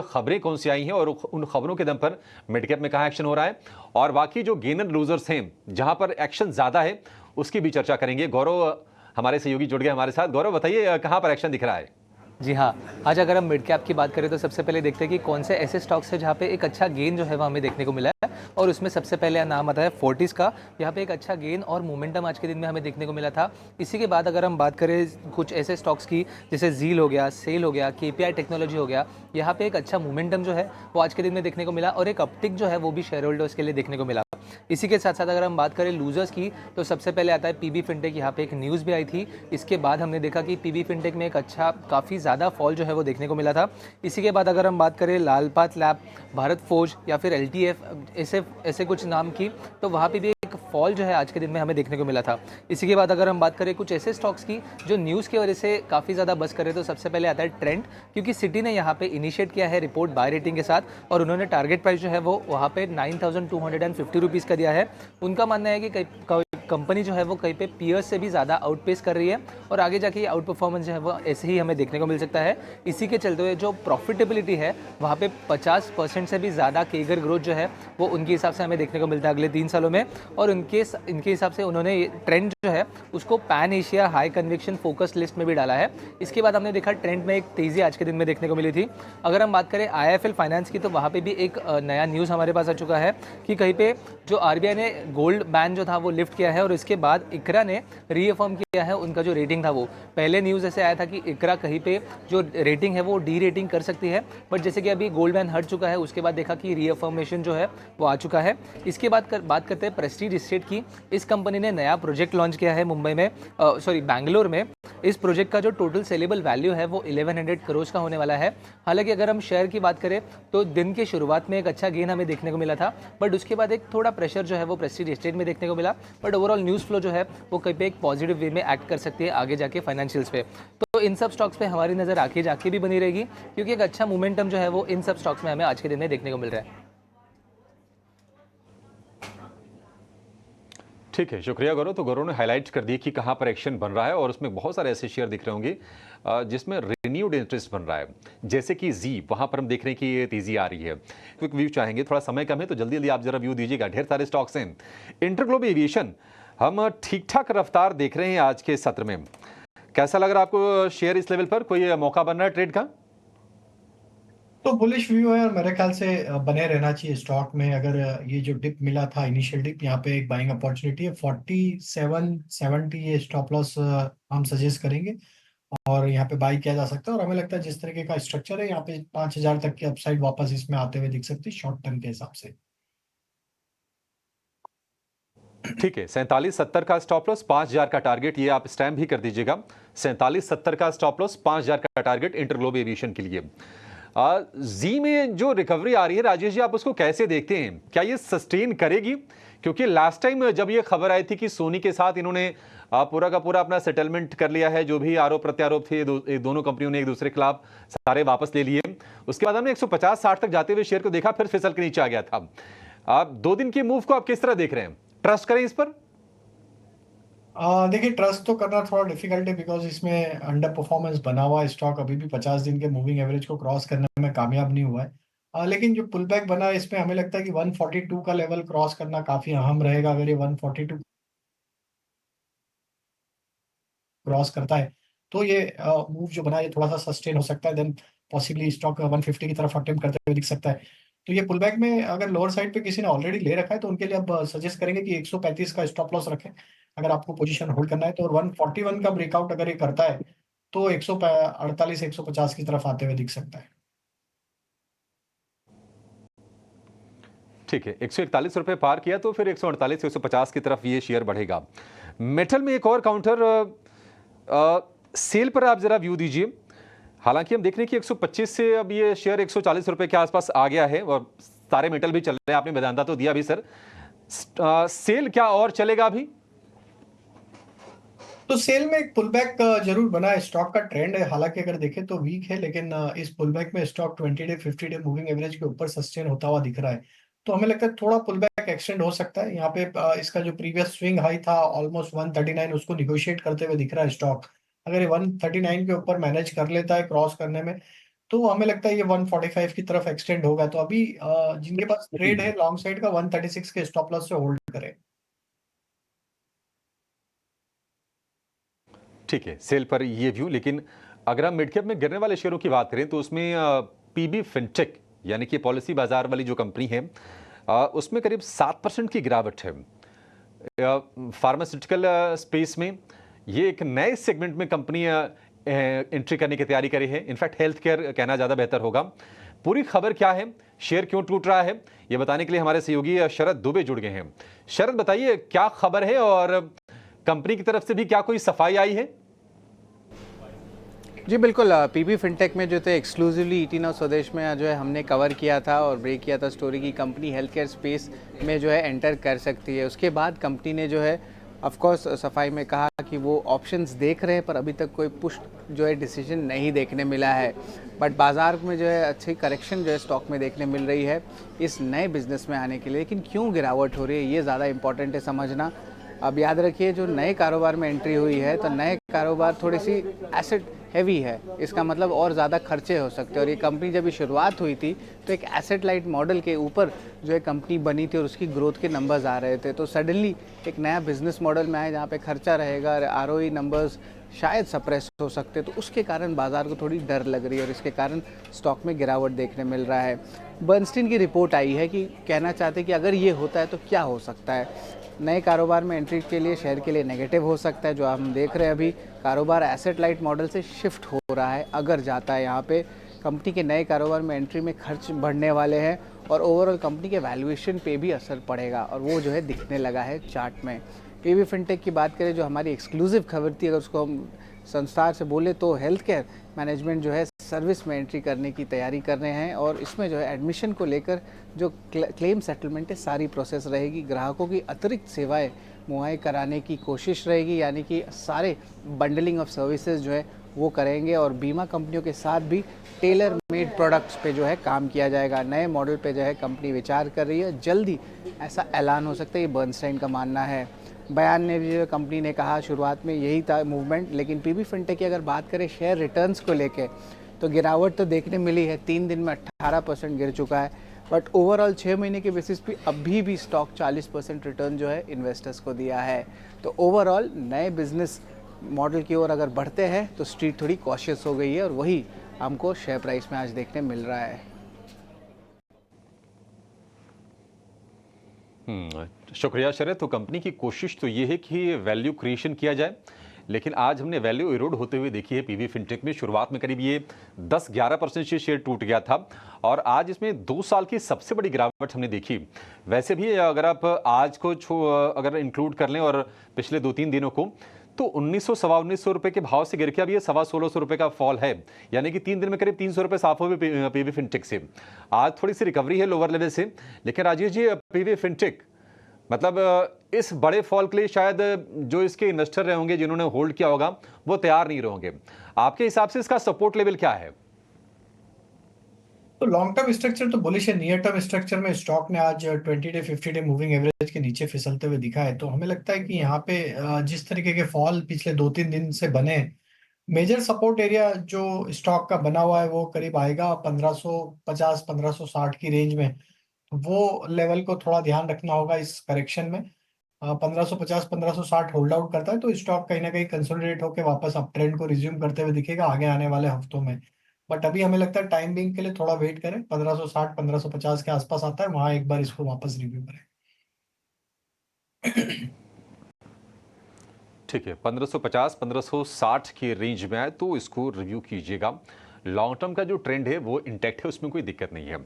खबरें कौन सी आई हैं और उन खबरों के दम पर मिड कैप में कहाँ एक्शन हो रहा है और बाकी जो गेनर लूजर्स हैं जहां पर एक्शन ज्यादा है उसकी भी चर्चा करेंगे। गौरव हमारे सहयोगी जुड़ गए हमारे साथ। गौरव बताइए कहां पर एक्शन दिख रहा है? जी हाँ, आज अगर हम मिड कैप की बात करें तो सबसे पहले देखते हैं कि कौन से ऐसे स्टॉक्स हैं जहाँ पे एक अच्छा गेन जो है वो हमें देखने को मिला है और उसमें सबसे पहले नाम आता है फोर्टिस का। यहाँ पे एक अच्छा गेन और मोमेंटम आज के दिन में हमें देखने को मिला था। इसी के बाद अगर हम बात करें कुछ ऐसे स्टॉक्स की जैसे ज़ील हो गया, सेल हो गया, केपीआई टेक्नोलॉजी हो गया, यहाँ पे एक अच्छा मोमेंटम जो है वो आज के दिन में देखने को मिला और एक अपटिक जो है वो भी शेयर होल्डर्स के लिए देखने को मिला। इसी के साथ साथ अगर हम बात करें लूजर्स की तो सबसे पहले आता है पीबी फिनटेक। यहाँ पे एक न्यूज़ भी आई थी। इसके बाद हमने देखा कि पीबी फिनटेक में एक अच्छा काफ़ी ज़्यादा फॉल जो है वो देखने को मिला था। इसी के बाद अगर हम बात करें लालपात लैब, भारत फोर्ज या फिर एलटीएफ ऐसे ऐसे कुछ नाम की, तो वहाँ पे भी एक फॉल जो है आज के दिन में हमें देखने को मिला था। इसी के बाद अगर हम बात करें कुछ ऐसे स्टॉक्स की जो न्यूज़ की वजह से काफ़ी ज़्यादा बस करे तो सबसे पहले आता है ट्रेंड, क्योंकि सिटी ने यहाँ पे इनिशिएट किया है रिपोर्ट बाय रेटिंग के साथ और उन्होंने टारगेट प्राइस जो है वो वहाँ पे 9,250 रुपीज़ का दिया है। उनका मानना है कि कंपनी जो है वो कहीं पे पीयर्स से भी ज़्यादा आउटपेस कर रही है और आगे जाके ये आउट परफॉर्मेंस जो है वो ऐसे ही हमें देखने को मिल सकता है। इसी के चलते हुए जो प्रॉफिटेबिलिटी है वहाँ पे 50% से भी ज़्यादा केगर ग्रोथ जो है वो उनके हिसाब से हमें देखने को मिलता है अगले 3 सालों में। और इनके हिसाब से उन्होंने ट्रेंड जो है उसको pan Asia high conviction focus list में भी डाला है। इसके बाद हमने देखा ट्रेंड में एक तेज़ी आज के दिन में देखने को मिली थी। अगर हम बात करें आईएफएल फाइनेंस की तो वहाँ पर भी एक नया न्यूज़ हमारे पास आ चुका है कि कहीं पर जो आरबीआई ने गोल्ड बैन जो था वो लिफ्ट किया है और इसके बाद इकरा ने रीअफर्म किया है उनका जो रेटिंग था वो। पहले न्यूज़ ऐसे आया था कि इकरा कहीं पे जो रेटिंग है वो डी रेटिंग कर सकती है, बट जैसे कि अभी गोल्ड बैन हट चुका है उसके बाद देखा कि रीअफर्मेशन जो है वो आ चुका है। इसके बाद बात करते हैं प्रेस्टीज एस्टेट की। इस कंपनी ने नया प्रोजेक्ट लॉन्च किया है मुंबई में, बैंगलोर में। इस प्रोजेक्ट का जो टोटल सेलेबल वैल्यू है वो 1100 करोड़ का होने वाला है। हालांकि अगर हम शेयर की बात करें तो दिन के शुरुआत में एक अच्छा गेन हमें देखने को मिला था, बट उसके बाद एक थोड़ा प्रेशर जो है वो प्रेस्टीज एस्टेट में देखने को मिला। बट ओवरऑल न्यूज़ फ्लो जो है वो कहीं पे एक पॉजिटिव वे में एक्ट कर सकती है आगे जाके फाइनेंशियल्स पे। तो इन सब स्टॉक्स पे हमारी नज़र आगे जाके भी बनी रहेगी, क्योंकि एक अच्छा मोमेंटम जो है वो इन सब स्टॉक्स में हमें आज के दिन में देखने को मिल रहा है। ठीक है, शुक्रिया गौरव। तो गौरव ने हाईलाइट कर दी कि कहां पर एक्शन बन रहा है और उसमें बहुत सारे ऐसे शेयर दिख रहे होंगे जिसमें रिन्यूड इंटरेस्ट बन रहा है, जैसे कि जी। वहां पर हम देख रहे हैं कि ये तेजी आ रही है। क्विक व्यू चाहेंगे, थोड़ा समय कम है तो जल्दी जल्दी आप जरा व्यू दीजिएगा। ढेर सारे स्टॉक्स हैं। इंटरग्लोब एविएशन हम ठीक ठाक रफ्तार देख रहे हैं आज के सत्र में। कैसा लग रहा है आपको शेयर इस लेवल पर? कोई मौका बन रहा है ट्रेड का? तो बुलिश व्यू है और मेरे ख्याल से बने रहना चाहिए स्टॉक में। अगर ये जो डिप मिला था, इनिशियल डिप, यहाँ पे एक बाइंग अपॉर्चुनिटी है। 4770 ये स्टॉप लॉस हम सजेस्ट करेंगे और यहाँ पे बाई किया जा सकता है। और हमें लगता है जिस तरीके का स्ट्रक्चर है यहाँ पे 5000 तक की अपसाइड वापस इसमें आते हुए दिख सकती है शॉर्ट टर्म के हिसाब से। ठीक है, 4770 का स्टॉप लॉस, 5000 का टारगेट, ये आप स्टैम्प भी कर दीजिएगा। 4770 का स्टॉप लॉस, 5000 का टारगेट इंटरग्लोब एविएशन के लिए। जी में जो रिकवरी आ रही है राजेश जी, आप उसको कैसे देखते हैं? क्या ये सस्टेन करेगी? क्योंकि लास्ट टाइम जब ये खबर आई थी कि सोनी के साथ इन्होंने पूरा का पूरा अपना सेटलमेंट कर लिया है, जो भी आरोप प्रत्यारोप थे दोनों कंपनियों ने एक दूसरे के खिलाफ सारे वापस ले लिए। उसके बाद हमने 150-60 तक जाते हुए शेयर को देखा, फिर फिसल के नीचे आ गया था। आप 2 दिन के मूव को आप किस तरह देख रहे हैं? ट्रस्ट करें इस पर? देखिए, ट्रस्ट तो करना थोड़ा डिफिकल्ट है बिकॉज इसमें अंडर परफॉर्मेंस बना हुआ है। स्टॉक अभी भी 50 दिन के मूविंग एवरेज को क्रॉस करने में कामयाब नहीं हुआ है। लेकिन जो पुल बैक बना है इसमें हमें लगता है कि 142 का लेवल क्रॉस करना काफी अहम रहेगा। अगर ये 142 क्रॉस करता है तो ये मूव जो बना है ये थोड़ा सा सस्टेन हो सकता है। देन पॉसिबली स्टॉक 150 की तरफ अटेम्प्ट करते हुए दिख सकता है। तो ये पुल बैक में अगर लोअर साइड पे किसी ने ऑलरेडी ले रखा है तो उनके लिए अब सजेस्ट करेंगे कि 135 का स्टॉप लॉस रखें अगर आपको पोजीशन होल्ड करना है तो। और 141 का ब्रेकआउट अगर ये करता है तो 148 150 की तरफ आते हुए दिख सकता है। ठीक है, 141 रुपए पार किया तो फिर 148 से 150 की तरफ ये शेयर बढ़ेगा। मेटल में एक और काउंटर सेल पर आप जरा व्यू दीजिए। हालांकि हम देख रहे हैं कि 125 से अब ये शेयर 140 रुपए के आसपास आ गया है और सारे मेटल भी चल रहे हैं। आपने वेदांता तो दिया भी सर। सेल क्या और चलेगा अभी? तो सेल में एक पुल बैक जरूर बना है। स्टॉक का ट्रेंड है हालांकि अगर देखें तो वीक है, लेकिन इस पुल बैक में stock 20 day 50 day moving average के ऊपर सस्टेन होता हुआ दिख रहा है। तो हमें लगता है थोड़ा पुल बैक एक्सटेंड हो सकता है। यहाँ पे इसका जो प्रीवियस स्विंग हाई था ऑलमोस्ट 139, उसको निगोशिएट करते हुए दिख रहा है स्टॉक। अगर ये 139 के ऊपर मैनेज कर लेता है क्रॉस करने में तो हमें लगता है ये 145 की तरफ एक्सटेंड होगा। तो अभी जिनके पास ट्रेड है लॉन्ग साइड का 136 के स्टॉप लॉस से होल्ड करें। ठीक है, सेल पर ये व्यू। लेकिन अगर हम मिड कैप में गिरने वाले शेयरों की बात करें तो उसमें पीबी फिनटेक यानी कि पॉलिसी बाजार वाली जो कंपनी है उसमें करीब 7% की गिरावट है। फार्मास्यूटिकल स्पेस में ये एक नए सेगमेंट में कंपनी एंट्री करने की तैयारी करी है। इनफैक्ट हेल्थ केयर कहना ज़्यादा बेहतर होगा। पूरी खबर क्या है, शेयर क्यों टूट रहा है, ये बताने के लिए हमारे सहयोगी शरद दुबे जुड़ गए हैं। शरद, बताइए क्या खबर है और कंपनी की तरफ से भी क्या कोई सफाई आई है? जी बिल्कुल, पीबी फिनटेक में जो थे एक्सक्लूसिवली ईटी नाउ स्वदेश में जो है हमने कवर किया था और ब्रेक किया था स्टोरी की कंपनी हेल्थ केयर स्पेस में जो है एंटर कर सकती है। उसके बाद कंपनी ने जो है ऑफ कोर्स सफाई में कहा कि वो ऑप्शंस देख रहे हैं पर अभी तक कोई पुश जो है डिसीजन नहीं देखने मिला है। बट बाज़ार में जो है अच्छी करेक्शन जो है स्टॉक में देखने मिल रही है इस नए बिजनेस में आने के लिए। लेकिन क्यों गिरावट हो रही है ये ज़्यादा इंपॉर्टेंट है समझना। अब याद रखिए जो नए कारोबार में एंट्री हुई है तो नए कारोबार थोड़ी सी एसेट हैवी है, इसका मतलब और ज़्यादा खर्चे हो सकते हैं। और ये कंपनी जब ये शुरुआत हुई थी तो एक एसेट लाइट मॉडल के ऊपर जो है कंपनी बनी थी और उसकी ग्रोथ के नंबर्स आ रहे थे। तो सडनली एक नया बिजनेस मॉडल में आए जहाँ पे खर्चा रहेगा, आरओई नंबर्स शायद सप्रेस हो सकते, तो उसके कारण बाज़ार को थोड़ी डर लग रही है और इसके कारण स्टॉक में गिरावट देखने मिल रहा है। बर्नस्टीन की रिपोर्ट आई है कि कहना चाहते हैं कि अगर ये होता है तो क्या हो सकता है। नए कारोबार में एंट्री के लिए शेयर के लिए नेगेटिव हो सकता है। जो हम देख रहे हैं अभी कारोबार एसेट लाइट मॉडल से शिफ्ट हो रहा है। अगर जाता है यहाँ पे कंपनी के नए कारोबार में एंट्री में खर्च बढ़ने वाले हैं और ओवरऑल कंपनी के वैल्यूएशन पे भी असर पड़ेगा और वो जो है दिखने लगा है चार्ट में। पीबी फिनटेक की बात करें जो हमारी एक्सक्लूसिव खबर थी, अगर उसको हम संस्थार से बोले तो हेल्थ केयर मैनेजमेंट जो है सर्विस में एंट्री करने की तैयारी कर रहे हैं और इसमें जो है एडमिशन को लेकर जो क्लेम सेटलमेंट है सारी प्रोसेस रहेगी। ग्राहकों की अतिरिक्त सेवाएं मुहैया कराने की कोशिश रहेगी, यानी कि सारे बंडलिंग ऑफ सर्विसेज जो है वो करेंगे और बीमा कंपनियों के साथ भी टेलर मेड प्रोडक्ट्स पे जो है काम किया जाएगा। नए मॉडल पे जो है कंपनी विचार कर रही है, जल्दी ऐसा ऐलान हो सकता है, ये बर्नस्टाइन का मानना है। बयान में भी जो कंपनी ने कहा शुरुआत में यही था मूवमेंट। लेकिन पीबी फिनटेक की अगर बात करें शेयर रिटर्न्स को लेके तो गिरावट तो देखने मिली है, 3 दिन में 18% गिर चुका है। बट ओवरऑल 6 महीने के बेसिस पे अभी भी स्टॉक 40% रिटर्न जो है इन्वेस्टर्स को दिया है। तो ओवरऑल नए बिजनेस मॉडल की ओर अगर बढ़ते हैं तो स्ट्रीट थोड़ी कॉशियस हो गई है और वही हमको शेयर प्राइस में आज देखने मिल रहा है। शुक्रिया शरद। तो कंपनी की कोशिश तो ये है कि वैल्यू क्रिएशन किया जाए, लेकिन आज हमने वैल्यू इरोड होते हुए देखी है पीबी फिनटेक में। शुरुआत में करीब ये 10-11% से शेयर टूट गया था और आज इसमें 2 साल की सबसे बड़ी गिरावट हमने देखी। वैसे भी अगर आप आज को अगर इंक्लूड कर लें और पिछले 2-3 दिनों को, तो 1900-1950 रुपए के भाव से गिर के अब ये 1650 रुपए का फॉल है, यानी कि 3 दिन में करीब 300 रुपए साफ हुए पीबी फिनटेक से। आज थोड़ी सी रिकवरी है लोअर लेवल से, लेकिन राजेश जी पीबी फिनटेक मतलब इस बड़े फॉल के लिए शायद जो इसके इन्वेस्टर रहे होंगे, जिन्होंने होल्ड किया होगा, वो तैयार नहीं रहोगे। आपके हिसाब से इसका सपोर्ट लेवल क्या है? तो लॉन्ग टर्म स्ट्रक्चर तो बुलिश है। नियर टर्म स्ट्रक्चर में स्टॉक ने आज 20 डे 50 डे मूविंग एवरेज के नीचे फिसलते हुए दिखा है। तो हमें लगता है कि यहाँ पे जिस तरीके के फॉल पिछले 2-3 दिन से बने, मेजर सपोर्ट एरिया जो स्टॉक का बना हुआ है वो करीब आएगा 1550 1560 की रेंज में। वो लेवल को थोड़ा ध्यान रखना होगा इस करेक्शन में। 1550 1560 होल्ड आउट करता है तो स्टॉक कहीं ना कहीं कंसोलिडेट होकर वापस अप ट्रेंड को रिज्यूम करते हुए दिखेगा आगे आने वाले हफ्तों में। बट अभी हमें लगता है टाइम बिंग के लिए थोड़ा वेट करें, 1560 1550 के आसपास आता है, वहां एक बार इसको वापस रिव्यू करें। ठीक है, 1550 1560 की रेंज में आए तो इसको रिव्यू कीजिएगा। लॉन्ग टर्म का जो ट्रेंड है वो इंटैक्ट है, उसमें कोई दिक्कत नहीं है।